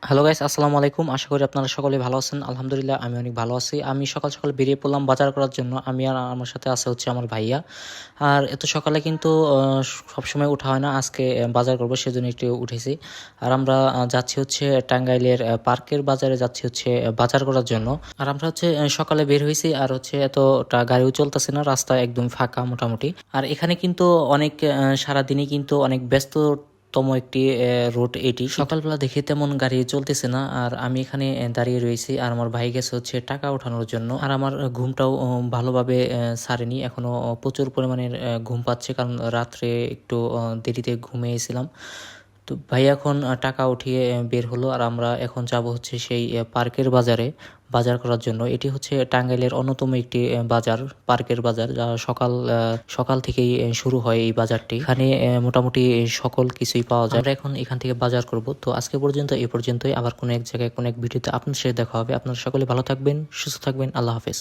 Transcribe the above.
Hello guys, আসসালামু আলাইকুম। আশা করি আপনারা সকলে ভালো আছেন। আলহামদুলিল্লাহ আমি অনেক ভালো আছি। আমি সকাল সকাল বেরিয়ে পড়লাম বাজার করার জন্য। আমি আর আমার সাথে আছে হচ্ছে আমার ভাইয়া। আর এত সকালে কিন্তু সবসময় ওঠা হয় না। আজকে বাজার করবো সেজন্য একটু উঠেছি। আর আমরা যাচ্ছি হচ্ছে টাঙ্গাইলের পার্কের বাজারে যাচ্ছি হচ্ছে বাজার করার জন্য। আর আমরা হচ্ছে সকালে বের হয়েছি আর হচ্ছে এতটা গাড়িও চলতেছে না, রাস্তা একদম ফাঁকা মোটামুটি। আর এখানে কিন্তু অনেক সারাদিনই কিন্তু অনেক ব্যস্ত তম একটি রোড এটি। সকালবেলা দেখে তেমন গাড়ি চলতেছে না, আর আমি এখানে দাঁড়িয়ে রয়েছি। আর আমার ভাই গেছে হচ্ছে টাকা ওঠানোর জন্য। আর আমার ঘুমটাও ভালোভাবে ছাড়েনি এখনো, প্রচুর পরিমাণের ঘুম পাচ্ছে, কারণ রাত্রে একটু দেরিতে ঘুমিয়েছিলাম। তো ভাই এখন টাকা উঠিয়ে বের হলো, আর আমরা এখন যাব হচ্ছে সেই পার্কের বাজারে বাজার করার জন্য। এটি হচ্ছে টাঙ্গাইলের অন্যতম একটি বাজার, পার্কের বাজার, যা সকাল থেকেই শুরু হয় এই বাজারটি। এখানে মোটামুটি সকল কিছুই পাওয়া যায়। আমরা এখন এখান থেকে বাজার করব। তো আজকে পর্যন্ত এই পর্যন্তই। আবার কোনো এক জায়গায় কোনো এক ভিডিওতে আপনার সাথে দেখা হবে। আপনারা সকলে ভালো থাকবেন, সুস্থ থাকবেন। আল্লাহ হাফেজ।